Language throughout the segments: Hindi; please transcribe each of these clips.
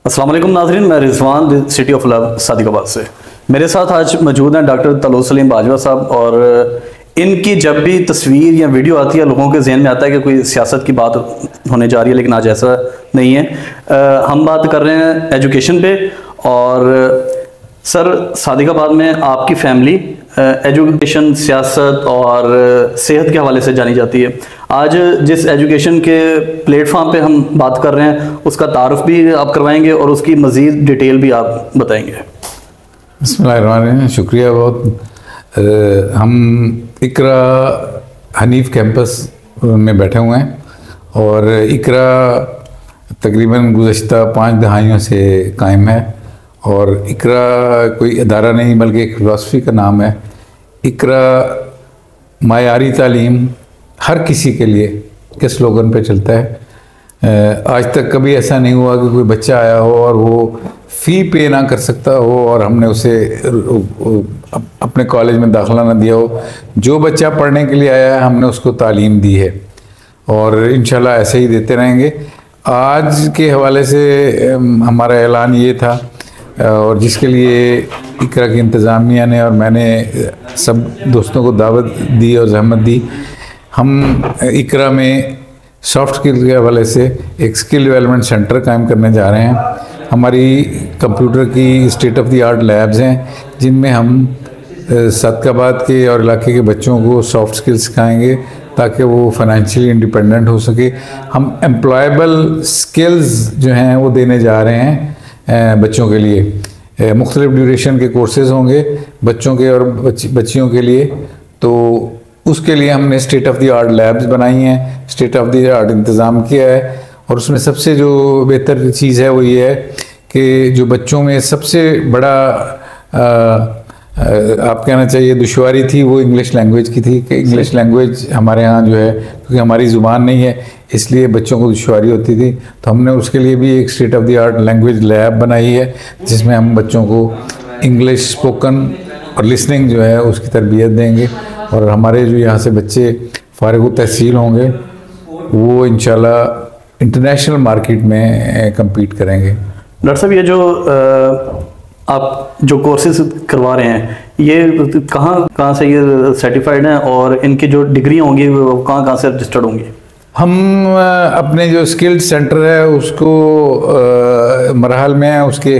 अस्सलाम वालेकुम नाज़रीन, मैं Rizwan city of love Sadiqabad से। मेरे साथ आज मौजूद हैं डॉक्टर तलौत सलीम बाजवा साहब। और इनकी जब भी तस्वीर या वीडियो आती है लोगों के जहन में आता है कि कोई सियासत की बात होने जा रही है, लेकिन आज ऐसा नहीं है। हम बात कर रहे हैं एजुकेशन पे। और सर, सादिकाबाद में आपकी फैमिली एजुकेशन, सियासत और सेहत के हवाले से जानी जाती है। आज जिस एजुकेशन के प्लेटफॉर्म पे हम बात कर रहे हैं उसका तारुफ भी आप करवाएंगे और उसकी मज़ीद डिटेल भी आप बताएंगे। बिस्मिल्लाहिर्रहमानिर्रहीम, शुक्रिया बहुत। हम इकरा हनीफ कैंपस में बैठे हुए हैं और इकरा तकरीबन गुज़श्ता 5 दहाइयों से कायम है। और इकरा कोई इदारा नहीं बल्कि एक फ़िलासफ़ी का नाम है। इकरा मायारी तालीम हर किसी के लिए के स्लोगन पे चलता है। आज तक कभी ऐसा नहीं हुआ कि कोई बच्चा आया हो और वो फ़ी पे ना कर सकता हो और हमने उसे अपने कॉलेज में दाखिला ना दिया हो। जो बच्चा पढ़ने के लिए आया है हमने उसको तालीम दी है और इंशाल्लाह ऐसे ही देते रहेंगे। आज के हवाले से हमारा ऐलान ये था और जिसके लिए इकरा की इंतज़ामिया ने और मैंने सब दोस्तों को दावत दी और जहमत दी। हम इकरा में सॉफ्ट स्किल के हवाले से एक स्किल डेवलपमेंट सेंटर कायम करने जा रहे हैं। हमारी कंप्यूटर की state of the art labs हैं जिनमें हम सादिकाबाद के और इलाके के बच्चों को सॉफ्ट स्किल्स सिखाएंगे ताकि वो फाइनेंशियली इंडिपेंडेंट हो सके। हम एम्प्लॉयबल स्किल्स जो हैं वो देने जा रहे हैं बच्चों के लिए। मुख्तलिफ ड्यूरेशन के कोर्सेज होंगे बच्चों के और बच्चियों के लिए। तो उसके लिए हमने state of the art labs बनाई हैं, स्टेट ऑफ द आर्ट इंतज़ाम किया है। और उसमें सबसे जो बेहतर चीज़ है वो ये है कि जो बच्चों में सबसे बड़ा आप कहना चाहिए दुश्वारी थी वो इंग्लिश लैंग्वेज की थी कि इंग्लिश लैंग्वेज हमारे यहाँ जो है क्योंकि हमारी ज़ुबान नहीं है इसलिए बच्चों को दुश्वारी होती थी। तो हमने उसके लिए भी एक state of the art language lab बनाई है जिसमें हम बच्चों को इंग्लिश स्पोकन और लिसनिंग जो है उसकी तरबियत देंगे। और हमारे जो यहाँ से बच्चे फ़ारिग तहसील होंगे वो इंशाल्लाह इंटरनेशनल मार्केट में कम्पीट करेंगे। डॉक्टर साहब, ये जो आप जो कोर्सेज करवा रहे हैं ये कहाँ से ये सर्टिफाइड हैं और इनकी जो डिग्री होंगी वो कहाँ से रजिस्टर्ड होंगी? हम अपने जो स्किल्ड सेंटर है उसको मरहल में है उसके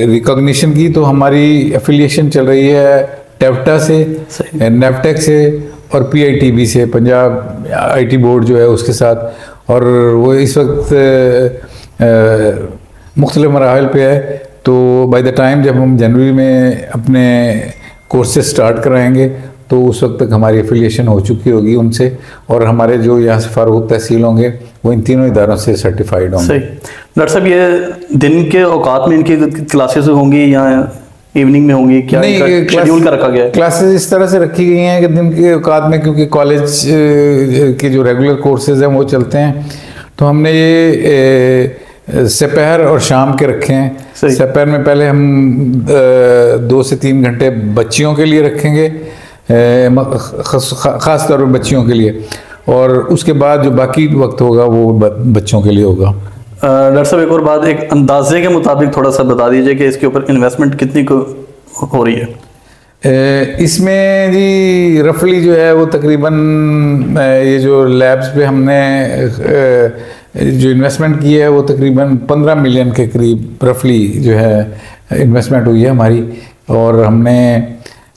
रिकॉग्निशन की। तो हमारी एफिलिएशन चल रही है टेप्टा से, नेफटेक से और PITB से, पंजाब IT बोर्ड जो है उसके साथ। और वो इस वक्त मुख्तलिफ मराहल पे है। तो बाय द टाइम जब हम जनवरी में अपने कोर्सेज स्टार्ट कराएंगे तो उस वक्त तक हमारी एफिलिएशन हो चुकी होगी उनसे और हमारे जो यहाँ से फ़ारिग तहसील होंगे वो इन तीनों इदारों से सर्टिफाइड होंगे। सही। डॉक्टर साहब, ये दिन के औकात में इनकी क्लासेस होंगी या इवनिंग में होंगी? क्या नहीं, शेड्यूल का रखा गया है? क्लासेस इस तरह से रखी गई हैं कि दिन के औकात में, क्योंकि कॉलेज के जो रेगुलर कोर्सेज हैं वो चलते हैं। तो हमने ये दोपहर और शाम के रखे हैं। दोपहर में पहले हम 2 से 3 घंटे बच्चियों के लिए रखेंगे, ख़ास तौर पर बच्चियों के लिए, और उसके बाद जो बाकी वक्त होगा वो बच्चों के लिए होगा। डॉक्टर साहब, एक और बात, एक अंदाजे के मुताबिक थोड़ा सा बता दीजिए कि इसके ऊपर इन्वेस्टमेंट कितनी हो रही है? इसमें जी रफली जो है वो तकरीबन ये जो लैब्स पे हमने जो इन्वेस्टमेंट की है वो तकरीबन 15 मिलियन के करीब रफली जो है इन्वेस्टमेंट हुई है हमारी। और हमने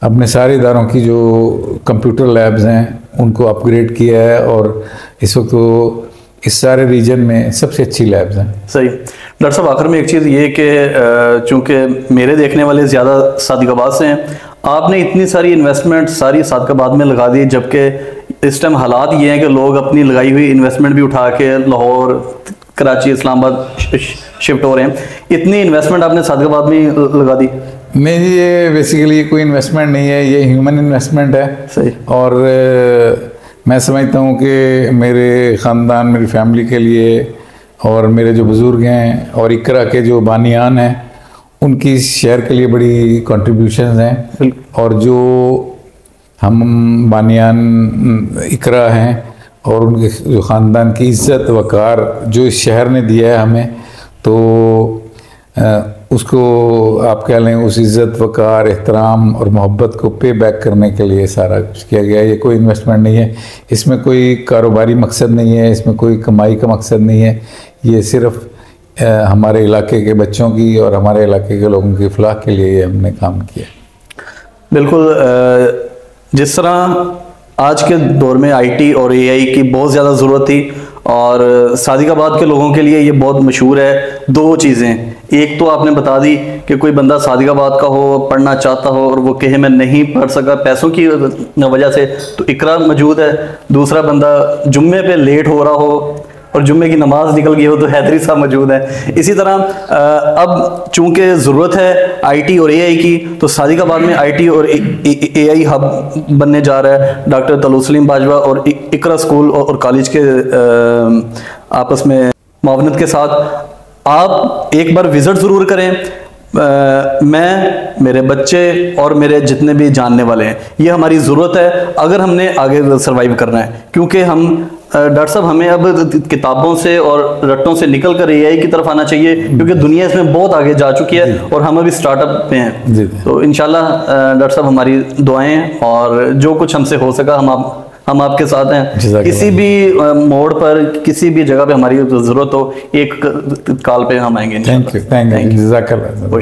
अपने सारे इदारों की जो कंप्यूटर लैब्स हैं उनको अपग्रेड किया है और इस वक्त वो इस सारे रीजन में सबसे अच्छी लैब्स हैं। सही। डॉक्टर साहब, आखिर में एक चीज़ ये कि चूँकि मेरे देखने वाले ज़्यादा सादिकाबाद से हैं, आपने इतनी सारी इन्वेस्टमेंट सारी सादिकाबाद में लगा दी, जबकि इस टाइम हालात ये हैं कि लोग अपनी लगाई हुई इन्वेस्टमेंट भी उठा के लाहौर, कराची, इस्लामाबाद शिफ्ट हो रहे हैं। इतनी इन्वेस्टमेंट आपने सादिकाबाद में लगा दी? नहीं जी, ये बेसिकली कोई इन्वेस्टमेंट नहीं है, ये ह्यूमन इन्वेस्टमेंट है। सही। और मैं समझता हूँ कि मेरे ख़ानदान, मेरी फैमिली के लिए और मेरे जो बुज़ुर्ग हैं और इकरा के जो बानियान हैं उनकी शहर के लिए बड़ी कंट्रीब्यूशंस हैं। और जो हम बानियान इकरा हैं और उनके जो ख़ानदान की इज़्ज़त वक़ार जो इस शहर ने दिया है हमें, तो उसको आप कह लें उस इज़्ज़त वक़ार एहतराम और मोहब्बत को पे बैक करने के लिए सारा कुछ किया गया है। ये कोई इन्वेस्टमेंट नहीं है, इसमें कोई कारोबारी मकसद नहीं है, इसमें कोई कमाई का मकसद नहीं है। ये सिर्फ़ हमारे इलाके के बच्चों की और हमारे इलाके के लोगों की फलाह के लिए हमने काम किया। बिल्कुल, जिस तरह आज के दौर में आईटी और एआई की बहुत ज़्यादा ज़रूरत थी और सादिकाबाद के लोगों के लिए ये बहुत मशहूर है। दो चीज़ें, एक तो आपने बता दी कि कोई बंदा सादिकाबाद का हो, पढ़ना चाहता हो और वो कहे मैं नहीं पढ़ सका पैसों की वजह से, तो इकरा मौजूद है। दूसरा बंदा जुम्मे पे लेट हो रहा हो और जुम्मे की नमाज निकल गई हो तो हैदरी साहब मौजूद है। इसी तरह अब चूंकि ज़रूरत है आईटी और एआई की, तो सादिकाबाद में आईटी और एआई हब बनने जा रहा है। डॉक्टर तलोत सलीम बाजवा और इकरा स्कूल और कॉलेज के आपस में मावनत के साथ आप एक बार विज़िट ज़रूर करें। मैं, मेरे बच्चे और मेरे जितने भी जानने वाले हैं, ये हमारी ज़रूरत है अगर हमने आगे सर्वाइव करना है। क्योंकि हम डॉक्टर साहब हमें अब किताबों से और रट्टों से निकल कर एआई की तरफ आना चाहिए, क्योंकि दुनिया इसमें बहुत आगे जा चुकी है और हम अभी स्टार्टअप पे हैं। तो इंशाल्लाह डॉक्टर साहब हमारी दुआएं और जो कुछ हमसे हो सका हम आपके साथ हैं। किसी भी मोड़ पर, किसी भी जगह पे हमारी ज़रूरत हो, एक कॉल पे हम आएंगे। Thank you.